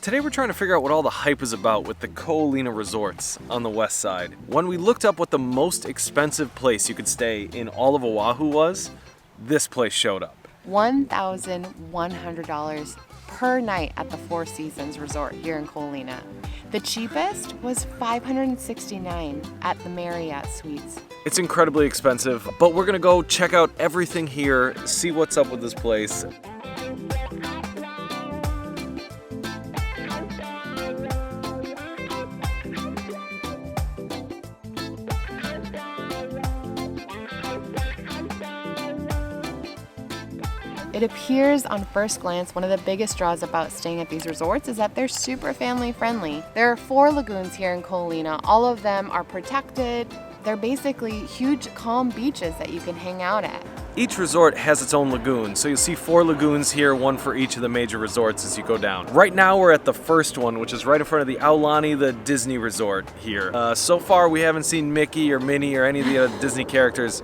Today we're trying to figure out what all the hype is about with the Ko Olina Resorts on the west side. When we looked up what the most expensive place you could stay in all of Oahu was, this place showed up. $1,100 per night at the Four Seasons Resort here in Ko Olina. The cheapest was $569 at the Marriott Suites. It's incredibly expensive, but we're gonna go check out everything here, see what's up with this place. It appears on first glance one of the biggest draws about staying at these resorts is that they're super family friendly. There are 4 lagoons here in Ko Olina. All of them are protected. They're basically huge calm beaches that you can hang out at. Each resort has its own lagoon, so you'll see 4 lagoons here, one for each of the major resorts as you go down. Right now we're at the first one, which is right in front of the Aulani, the Disney resort here. So far we haven't seen Mickey or Minnie or any of the other Disney characters.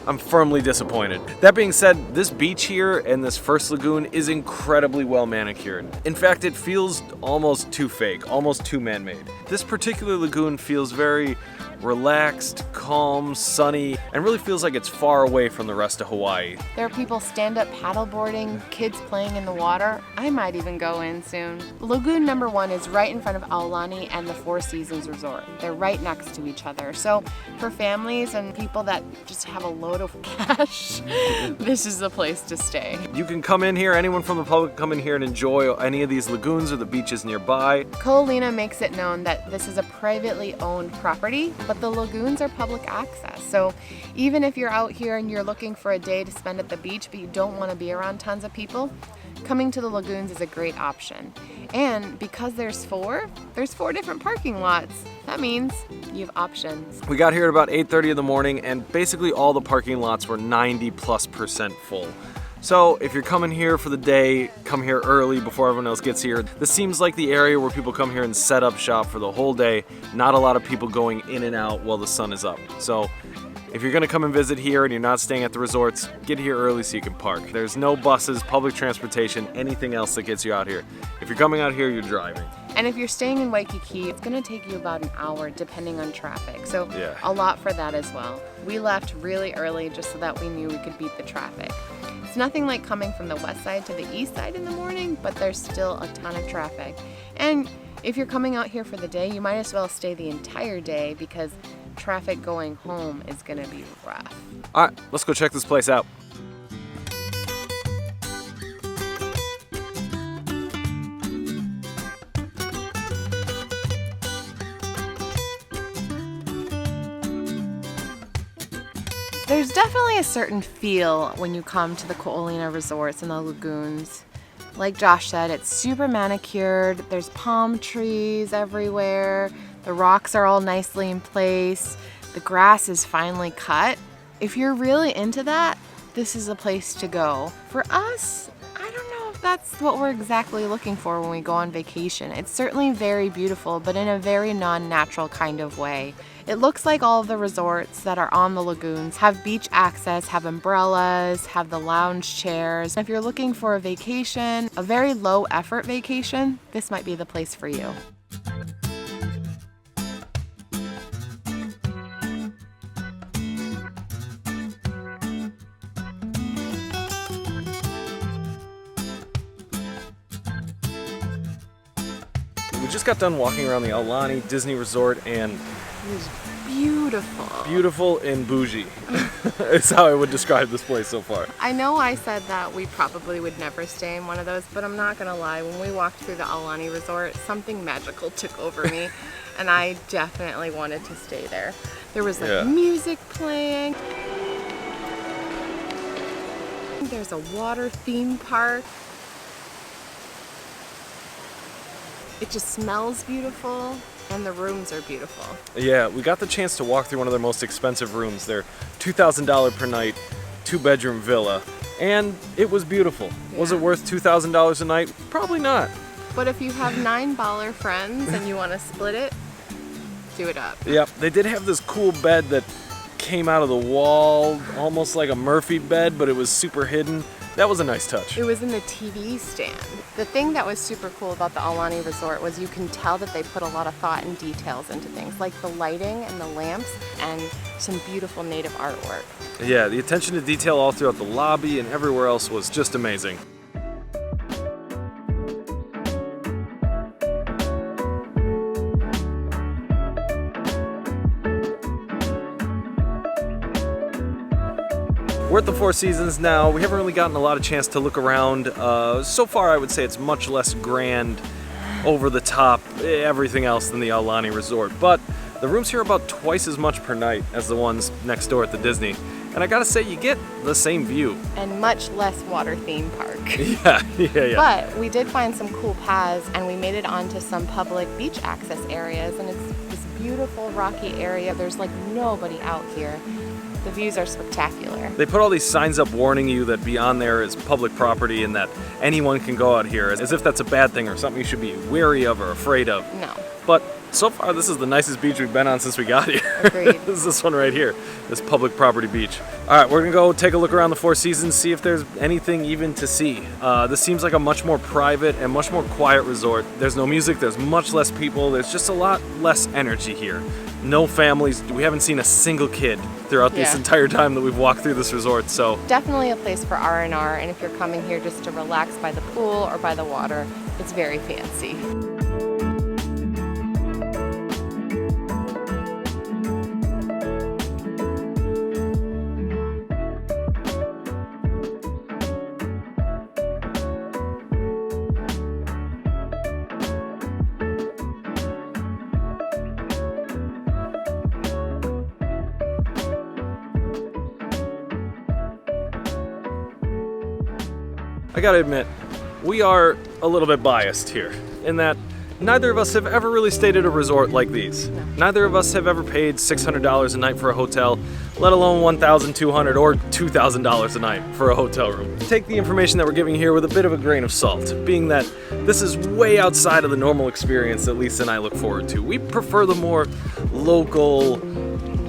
I'm firmly disappointed. That being said, this beach here and this first lagoon is incredibly well manicured. In fact, it feels almost too fake, almost too man-made. This particular lagoon feels very relaxed, calm, sunny, and really feels like it's far away from the rest of Hawaii. There are people stand-up paddleboarding, kids playing in the water. I might even go in soon. Lagoon number 1 is right in front of Aulani and the Four Seasons Resort. They're right next to each other. So for families and people that just have a load of cash, this is the place to stay. You can come in here, anyone from the public can come in here and enjoy any of these lagoons or the beaches nearby. Ko Olina makes it known that this is a privately owned property, but the lagoons are public access. So even if you're out here and you're looking for a day to spend at the beach, but you don't want to be around tons of people, coming to the lagoons is a great option. And because there's 4 different parking lots. That means you have options. We got here at about 8:30 in the morning and basically all the parking lots were 90+% full. So if you're coming here for the day, come here early before everyone else gets here. This seems like the area where people come here and set up shop for the whole day. Not a lot of people going in and out while the sun is up. So if you're gonna come and visit here and you're not staying at the resorts, get here early so you can park. There's no buses, public transportation, anything else that gets you out here. If you're coming out here, you're driving. And if you're staying in Waikiki, it's gonna take you about an hour depending on traffic. So Yeah. a lot for that as well. We left really early just so that we knew we could beat the traffic. It's nothing like coming from the west side to the east side in the morning, but there's still a ton of traffic. And if you're coming out here for the day, you might as well stay the entire day because traffic going home is gonna be rough. All right, let's go check this place out. There's definitely a certain feel when you come to the Ko Olina Resorts and the lagoons. Like Josh said, it's super manicured, there's palm trees everywhere, the rocks are all nicely in place, the grass is finely cut. If you're really into that, this is a place to go. For us, I don't know if that's what we're exactly looking for when we go on vacation. It's certainly very beautiful, but in a very non-natural kind of way. It looks like all of the resorts that are on the lagoons have beach access, have umbrellas, have the lounge chairs. If you're looking for a vacation, a very low effort vacation, this might be the place for you. We just got done walking around the Aulani Disney Resort and It was beautiful. beautiful and bougie is how I would describe this place so far. I know I said that we probably would never stay in one of those, but I'm not gonna lie, when we walked through the Aulani Resort, something magical took over me, and I definitely wanted to stay there. There was like music playing. There's a water theme park. It just smells beautiful, and the rooms are beautiful. Yeah, we got the chance to walk through one of their most expensive rooms. They're $2,000 per night, 2-bedroom villa, and it was beautiful. Yeah. Was it worth $2,000 a night? Probably not. But if you have 9 baller friends and you want to split it, do it up. Yep, they did have this cool bed that came out of the wall, almost like a Murphy bed, but it was super hidden. That was a nice touch. It was in the TV stand. The thing that was super cool about the Aulani Resort was you can tell that they put a lot of thought and details into things, like the lighting and the lamps and some beautiful native artwork. Yeah, the attention to detail all throughout the lobby and everywhere else was just amazing. We're at the Four Seasons now. We haven't really gotten a lot of chance to look around. So far, I would say it's much less grand, over the top, everything else than the Aulani Resort. But the rooms here are about twice as much per night as the ones next door at the Disney. And I gotta say, you get the same view. And much less water theme park. Yeah. But we did find some cool paths and we made it onto some public beach access areas, and it's this beautiful rocky area. There's like nobody out here. The views are spectacular. They put all these signs up warning you that beyond there is public property and that anyone can go out here, as if that's a bad thing or something you should be wary of or afraid of. No. But so far, this is the nicest beach we've been on since we got here. Agreed. This is this one right here, this public property beach. All right, we're gonna go take a look around the Four Seasons, see if there's anything even to see. This seems like a much more private and much more quiet resort. There's no music, there's much less people, there's just a lot less energy here. No families, we haven't seen a single kid throughout this entire time that we've walked through this resort, so. Definitely a place for R&R, and if you're coming here just to relax by the pool or by the water, it's very fancy. I gotta admit, we are a little bit biased here, in that neither of us have ever really stayed at a resort like these. No. Neither of us have ever paid $600 a night for a hotel, let alone $1,200 or $2,000 a night for a hotel room. Take the information that we're giving here with a bit of a grain of salt, being that this is way outside of the normal experience that Lisa and I look forward to. We prefer the more local,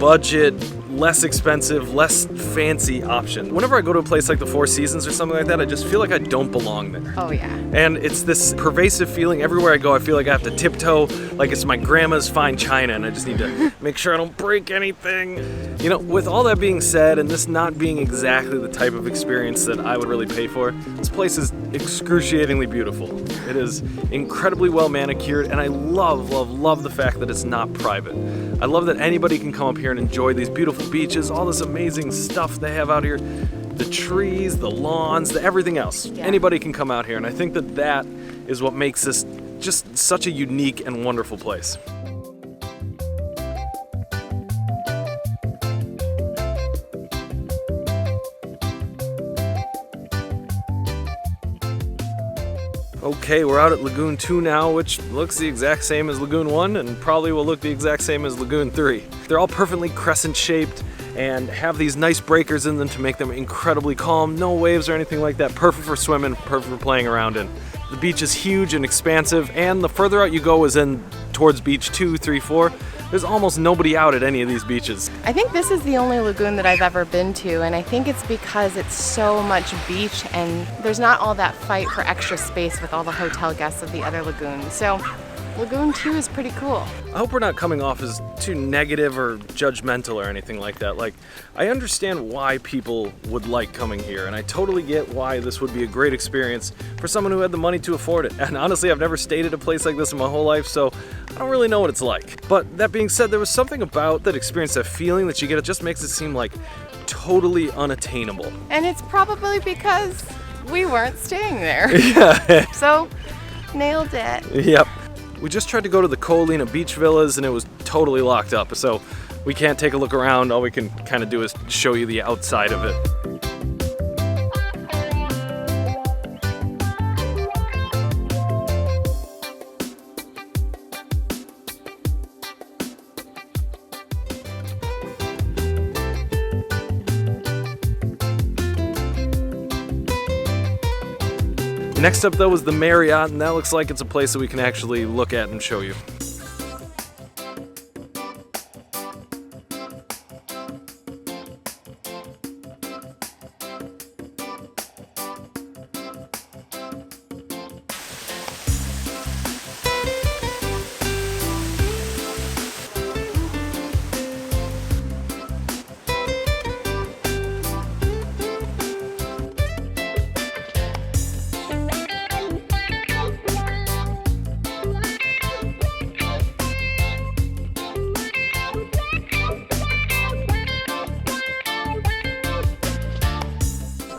budget, less expensive, less fancy option. Whenever I go to a place like the Four Seasons or something like that, I just feel like I don't belong there. Oh yeah. And it's this pervasive feeling everywhere I go. I feel like I have to tiptoe like it's my grandma's fine china and I just need to make sure I don't break anything. You know, with all that being said, and this not being exactly the type of experience that I would really pay for, this place is excruciatingly beautiful. It is incredibly well manicured, and I love the fact that it's not private. I love that anybody can come up here and enjoy these beautiful beaches, all this amazing stuff they have out here, the trees, the lawns, everything else. Yeah. Anybody can come out here, and I think that that is what makes this just such a unique and wonderful place. Okay, we're out at Lagoon 2 now, which looks the exact same as Lagoon 1 and probably will look the exact same as Lagoon 3. They're all perfectly crescent-shaped and have these nice breakers in them to make them incredibly calm. No waves or anything like that. Perfect for swimming, perfect for playing around in. The beach is huge and expansive, and the further out you go as in towards beach 2, 3, 4, there's almost nobody out at any of these beaches. I think this is the only lagoon that I've ever been to, and I think it's because it's so much beach and there's not all that fight for extra space with all the hotel guests of the other lagoons. So Lagoon 2 is pretty cool. I hope we're not coming off as too negative or judgmental or anything like that. Like, I understand why people would like coming here, and I totally get why this would be a great experience for someone who had the money to afford it. And honestly, I've never stayed at a place like this in my whole life, so I don't really know what it's like. But that being said, there was something about that experience, that feeling that you get, it just makes it seem like totally unattainable. And it's probably because we weren't staying there. Yeah. So, nailed it. Yep. We just tried to go to the Ko Olina Beach Villas and it was totally locked up, so we can't take a look around. All we can kind of do is show you the outside of it. Next up though was the Marriott, and that looks like it's a place that we can actually look at and show you.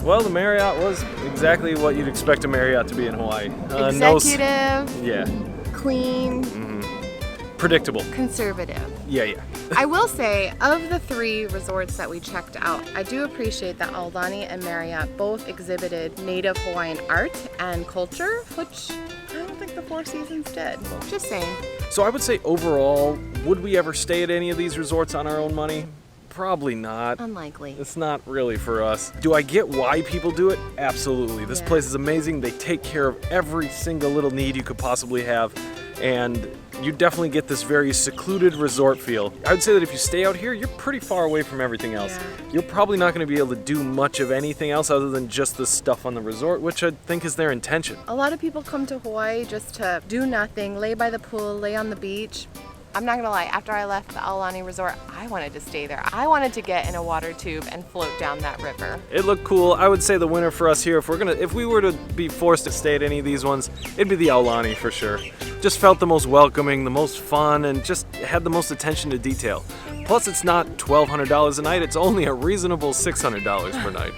Well, the Marriott was exactly what you'd expect a Marriott to be in Hawaii. Executive, Yeah. clean, Predictable. conservative. Yeah. I will say, of the 3 resorts that we checked out, I do appreciate that Aulani and Marriott both exhibited native Hawaiian art and culture, which I don't think the Four Seasons did. Just saying. So I would say overall, would we ever stay at any of these resorts on our own money? Probably not. Unlikely. It's not really for us. Do I get why people do it? Absolutely. This place is amazing. They take care of every single little need you could possibly have. And you definitely get this very secluded resort feel. I would say that if you stay out here, you're pretty far away from everything else. Yeah. You're probably not going to be able to do much of anything else other than just the stuff on the resort, which I think is their intention. A lot of people come to Hawaii just to do nothing, lay by the pool, lay on the beach. I'm not gonna lie, after I left the Aulani Resort, I wanted to stay there. I wanted to get in a water tube and float down that river. It looked cool. I would say the winner for us here, if we were to be forced to stay at any of these ones, it'd be the Aulani for sure. Just felt the most welcoming, the most fun, and just had the most attention to detail. Plus, it's not $1,200 a night, it's only a reasonable $600 per night.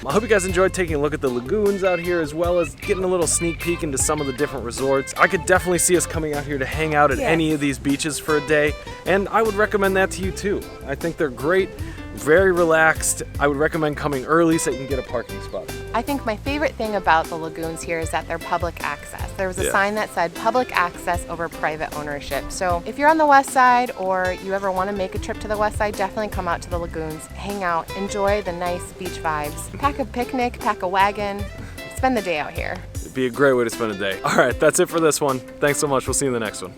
I hope you guys enjoyed taking a look at the lagoons out here, as well as getting a little sneak peek into some of the different resorts. I could definitely see us coming out here to hang out at any of these beaches for a day, and I would recommend that to you too. I think they're great, very relaxed. I would recommend coming early so you can get a parking spot. I think my favorite thing about the lagoons here is that they're public access. There was a sign that said public access over private ownership. So if you're on the west side or you ever want to make a trip to the west side, definitely come out to the lagoons, hang out, enjoy the nice beach vibes. Pack a picnic, pack a wagon, spend the day out here. It'd be a great way to spend a day. All right, that's it for this one. Thanks so much. We'll see you in the next one.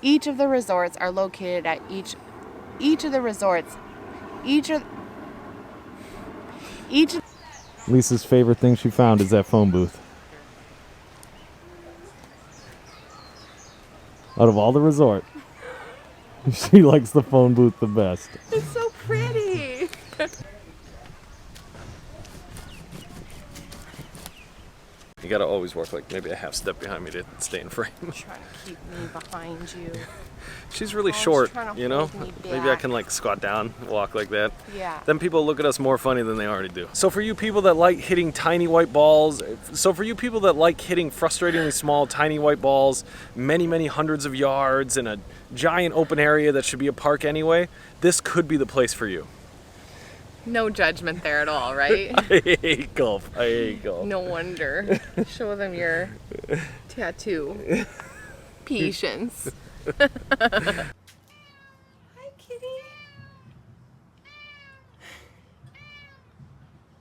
Each of the resorts are located at Lisa's favorite thing she found is that phone booth. Out of all the resort, she likes the phone booth the best. It's so pretty. You gotta always work like maybe a half step behind me to stay in frame. Trying to keep me behind you. She's really Oh, short, she's trying to you know? hold me Maybe I back. can like squat down, walk like that. Yeah. Then people look at us more funny than they already do. So for you people that like hitting tiny white balls, frustratingly small tiny white balls, many hundreds of yards in a giant open area that should be a park anyway, this could be the place for you. No judgment there at all, right? I hate golf. No wonder. Show them your tattoo. Patience. Hi, kitty.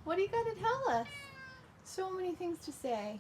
What do you got to tell us? So many things to say.